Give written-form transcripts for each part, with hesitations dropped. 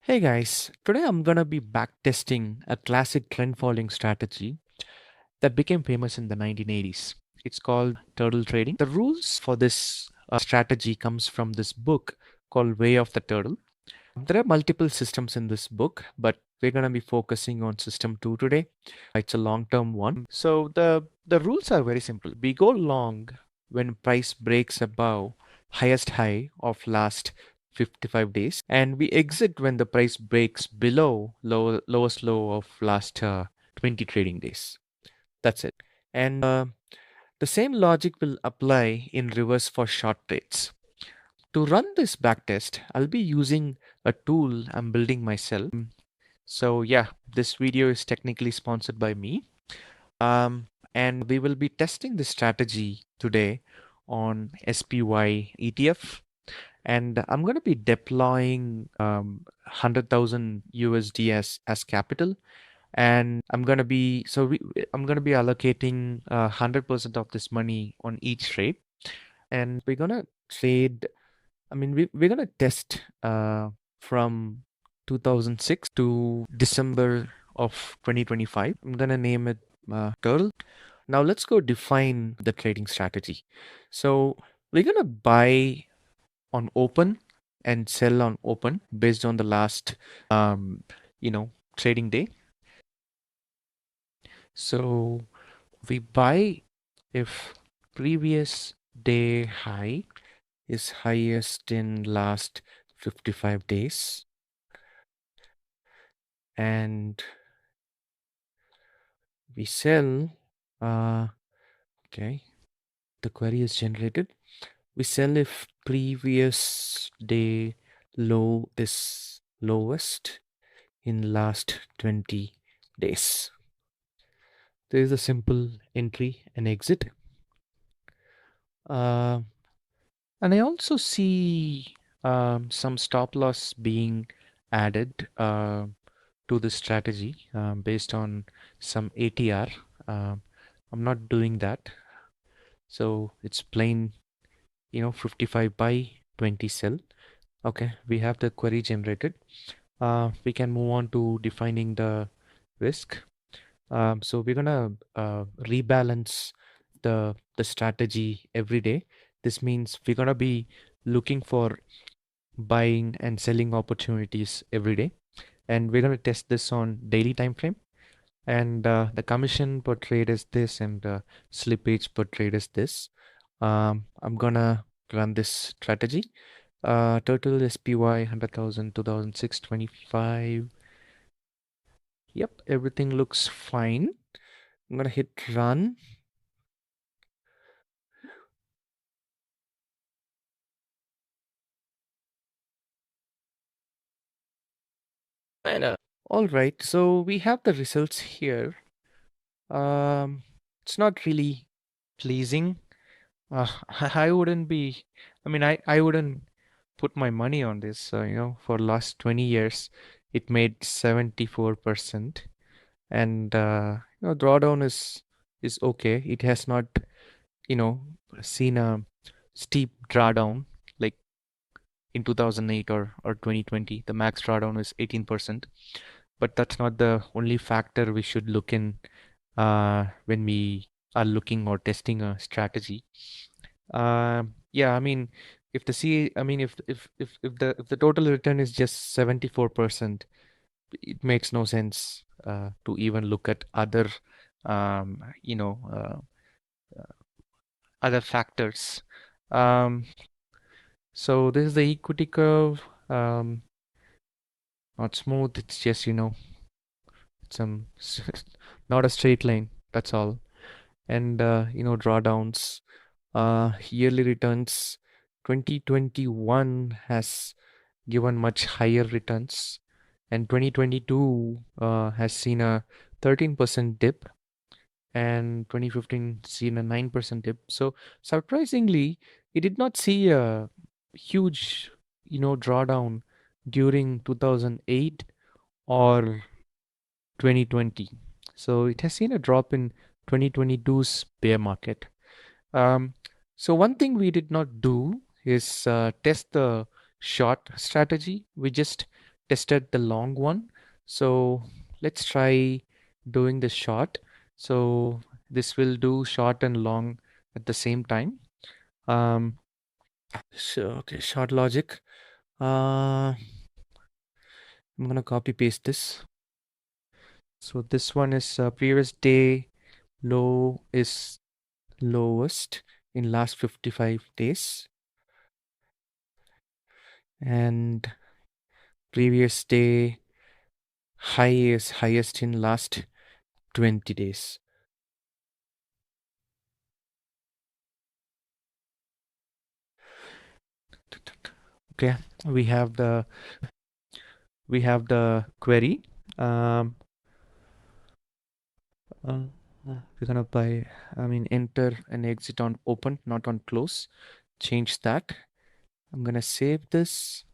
Hey guys, today I'm gonna be backtesting a classic trend following strategy that became famous in the 1980s. It's called turtle trading. The rules for this strategy comes from this book called Way of the Turtle. There are multiple systems in this book, but we're gonna be focusing on system 2 today. It's a long-term one. So the rules are very simple. We go long when price breaks above highest high of last 55 days, and we exit when the price breaks below lowest low of last 20 trading days. That's it. And the same logic will apply in reverse for short trades. To run this backtest, I'll be using a tool I'm building myself. So yeah, this video is technically sponsored by me. And we will be testing this strategy today on SPY ETF. And I'm going to be deploying 100,000 USD as capital. And I'm going to be, I'm going to be allocating 100% of this money on each trade. And we're going to trade, we're going to test from 2006 to December of 2025. I'm going to name it Turtle. Now let's go define the trading strategy. So we're going to buy on open and sell on open based on the last, trading day. So we buy if previous day high is highest in last 55 days, and we sell okay, the query is generated. We sell if previous day low is lowest in last 20 days. There is a simple entry and exit. And I also see some stop loss being added to this strategy based on some ATR. I'm not doing that. So it's plain, 55 buy, 20 sell. Okay, we have the query generated. We can move on to defining the risk. So we're gonna rebalance the strategy every day. This means we're gonna be looking for buying and selling opportunities every day, and we're gonna test this on daily time frame. And the commission per trade is this, and slippage per trade is this. I'm gonna run this strategy. Total SPY 100,000, 2006-25. Yep, everything looks fine. I'm gonna hit run. All right, so we have the results here. It's not really pleasing. I wouldn't be, I wouldn't put my money on this. For last 20 years, it made 74%, and drawdown is okay. It has not, you know, seen a steep drawdown like in 2008 or 2020. The max drawdown is 18%, but that's not the only factor we should look in when we are looking or testing a strategy. Yeah, if the C, if the total return is just 74%, it makes no sense to even look at other, um, you know, other factors. So this is the equity curve. Not smooth. It's just it's not a straight line. That's all. And drawdowns. Yearly returns. 2021 has given much higher returns, and 2022 has seen a 13% dip, and 2015 seen a 9% dip. So surprisingly, it did not see a huge, drawdown during 2008 or 2020. So it has seen a drop in 2022's bear market. So one thing we did not do is test the short strategy. We just tested the long one. So let's try doing the short. So this will do short and long at the same time. Um, so okay, short logic. I'm gonna copy paste this. So this one is previous day low is lowest in last 55 days, and previous day high is highest in last 20 days. Okay, we have the query. Um, uh, we're gonna enter and exit on open, not on close. Change that. I'm gonna save this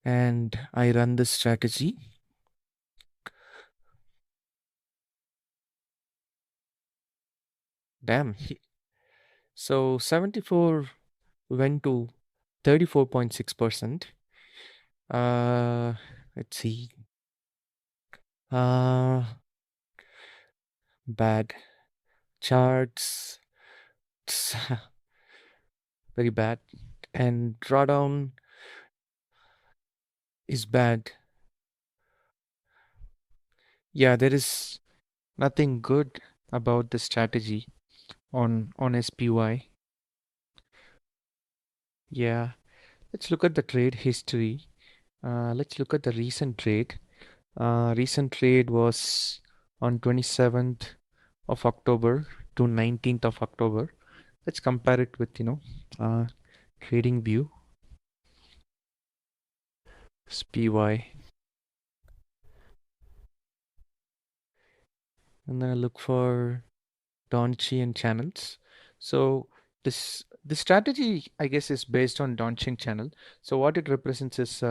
and I run this strategy. Damn. So 74 went to 34.6%. Uh, let's see. Uh, bad charts. Very bad. And drawdown is bad. Yeah, there is nothing good about the strategy on SPY. Yeah, let's look at the trade history. Let's look at the recent trade. Recent trade was on 27th of October to 19th of October. Let's compare it with, TradingView, SPY. And then I look for Donchi and channels. So this strategy, I guess, is based on Donchi channel. So what it represents is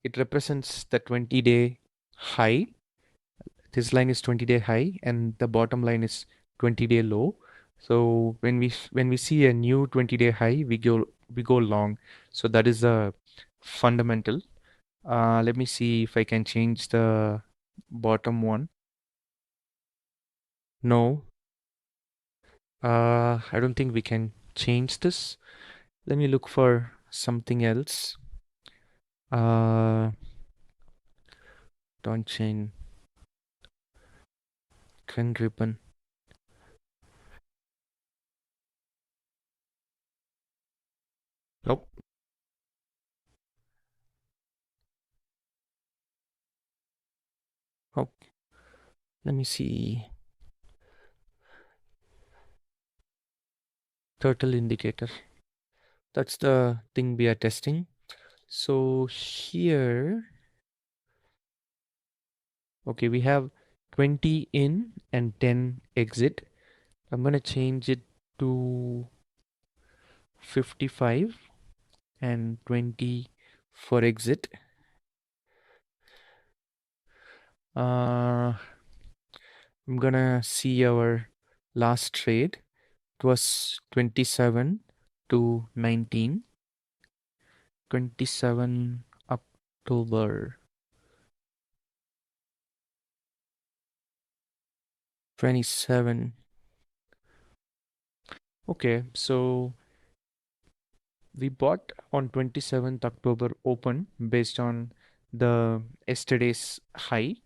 it represents the 20-day high. This line is 20-day high, and the bottom line is 20-day low. So when we see a new 20-day high, we go long. So that is the fundamental. Let me see if I can change the bottom one. No, I don't think we can change this. Let me look for something else. Don't chain trend ribbon. Nope. Oh, let me see. Turtle indicator. That's the thing we are testing. So here, okay, we have 20 in and 10 exit. I'm gonna change it to 55 and 20 for exit. I'm gonna see our last trade. It was 27 to 19. 27 October 27. Okay, so we bought on 27th October open based on the yesterday's high,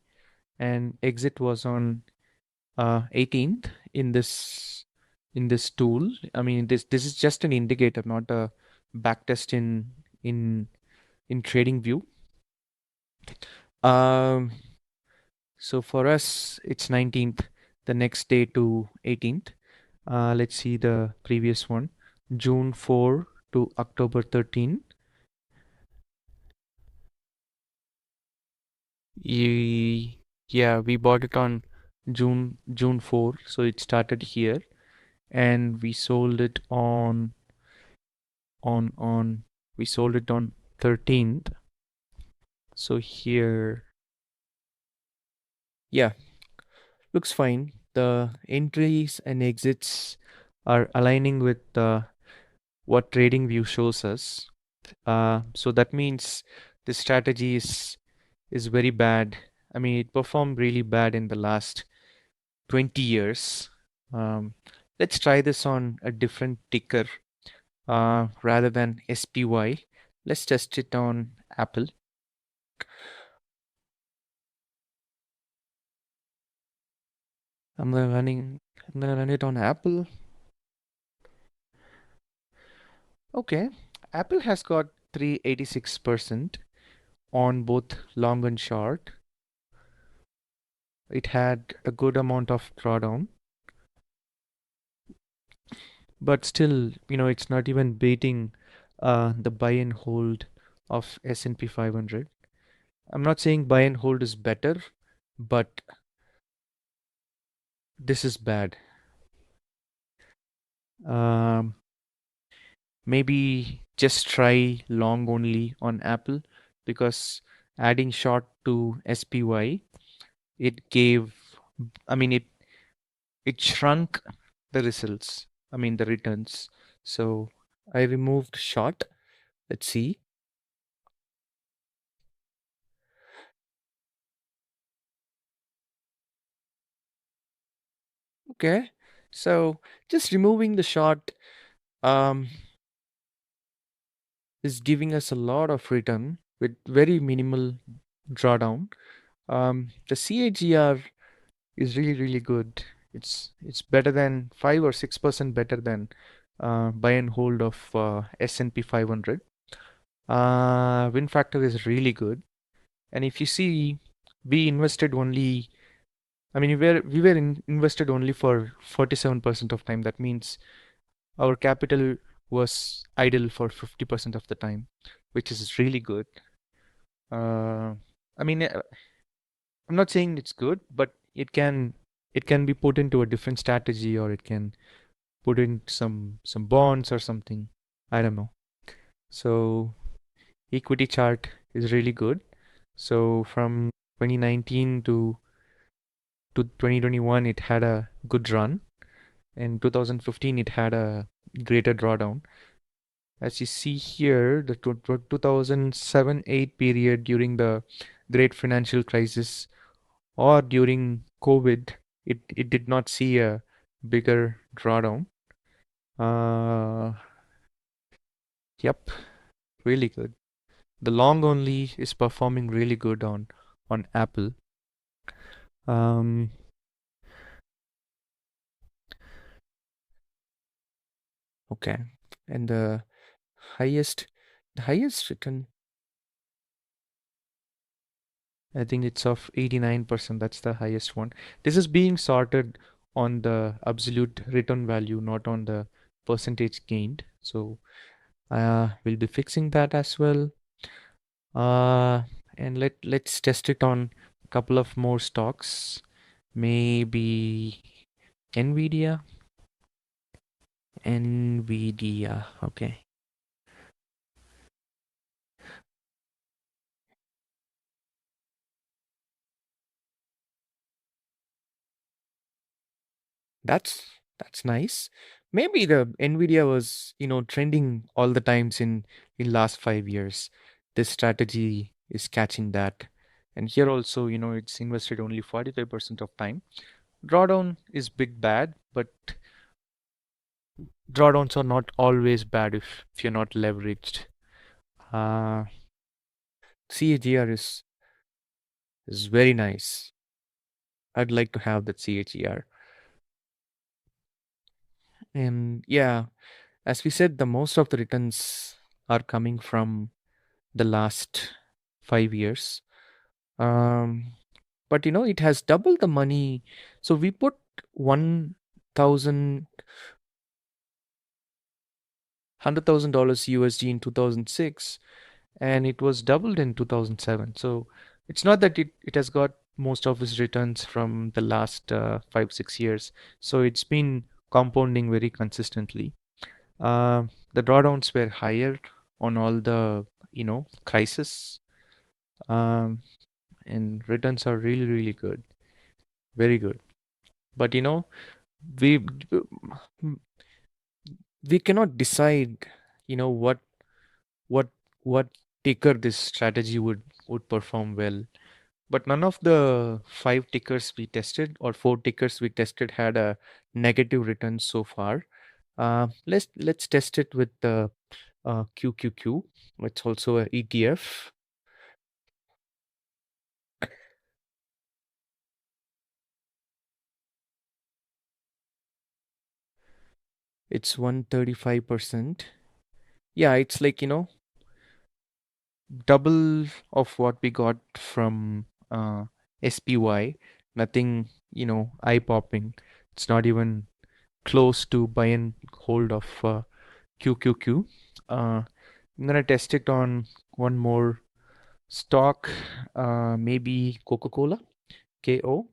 and exit was on 18th in this tool. I mean, this is just an indicator, not a backtest in TradingView. Um, so for us, it's 19th, the next day to 18th. Let's see the previous one, June 4 to October 13. Yeah, we bought it on June 4, so it started here, and we sold it on we sold it on 13th. So here, yeah, looks fine. The entries and exits are aligning with what TradingView shows us. So that means this strategy is very bad. I mean, it performed really bad in the last 20 years. Um, let's try this on a different ticker rather than SPY. Let's test it on Apple. I'm gonna run it on Apple. Okay, Apple has got 386% on both long and short. It had a good amount of drawdown, but still, it's not even beating the buy and hold of S&P 500. I'm not saying buy and hold is better, but this is bad. Um, maybe just try long only on Apple, because adding short to SPY, it gave, I mean, it shrunk the results, I mean, the returns. So I removed short. Let's see. Okay. So just removing the short um, is giving us a lot of return with very minimal drawdown. The CAGR is really, really good. It's better than 5 or 6% better than buy and hold of S&P 500. Win factor is really good. And if you see, we invested only, I mean, we were invested only for 47% of time. That means our capital was idle for 50% of the time, which is really good. Uh, I mean, I'm not saying it's good, but it can be put into a different strategy, or it can put in some bonds or something. I don't know. So equity chart is really good. So from 2019 to 2021, it had a good run. In 2015, it had a greater drawdown. As you see here, the 2007-8 period during the great financial crisis, or during COVID, it did not see a bigger drawdown. Uh, yep, really good. The long only is performing really good on Apple. Um, okay, and highest, the highest return, I think it's of 89%. That's the highest one. This is being sorted on the absolute return value, not on the percentage gained. So we'll be fixing that as well. Uh, and let's test it on a couple of more stocks. Maybe Nvidia. Nvidia. Okay. That's that's nice. Maybe the Nvidia was, trending all the times in last 5 years. This strategy is catching that. And here also, it's invested only 45% of time. Drawdown is big bad, but drawdowns are not always bad if you're not leveraged. Uh, CAGR is very nice. I'd like to have that CAGR. And yeah, as we said, the most of the returns are coming from the last 5 years. Um, but it has doubled the money. So we put 1,000, $100,000 USD in 2006, and it was doubled in 2007. So it's not that it has got most of its returns from the last 5, 6 years. So it's been compounding very consistently. The drawdowns were higher on all the, crisis. Um, and returns are really, really good. Very good. But we we cannot decide, what what what ticker this strategy would perform well. But none of the 5 tickers we tested or 4 tickers we tested had a negative return so far. Let's test it with the QQQ. It's also a ETF. It's 135%. Yeah, it's like, double of what we got from SPY. Nothing, eye popping. It's not even close to buy and hold of QQQ. I'm gonna test it on one more stock, maybe Coca-Cola, KO.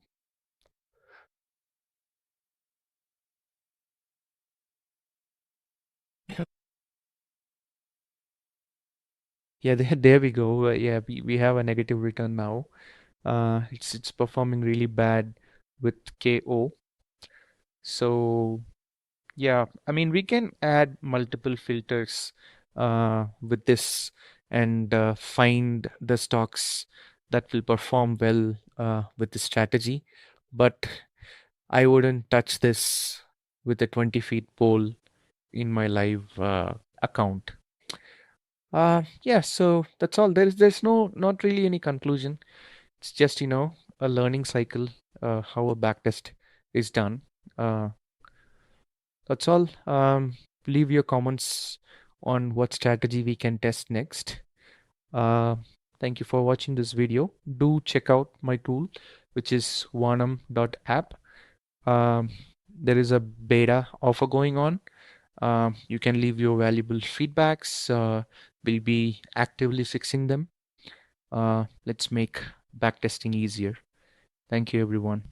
Yeah, there we go. Yeah, we have a negative return now. It's performing really bad with KO. So yeah, I mean we can add multiple filters with this and find the stocks that will perform well with the strategy. But I wouldn't touch this with a 20 feet pole in my live account. Yeah, so that's all. There's not really any conclusion. It's just, a learning cycle, how a backtest is done. Uh, that's all. Leave your comments on what strategy we can test next. Uh, Thank you for watching this video. Do check out my tool, which is Vaanam.app. Um, there is a beta offer going on. You can leave your valuable feedbacks. We'll be actively fixing them. Let's make backtesting easier. Thank you, everyone.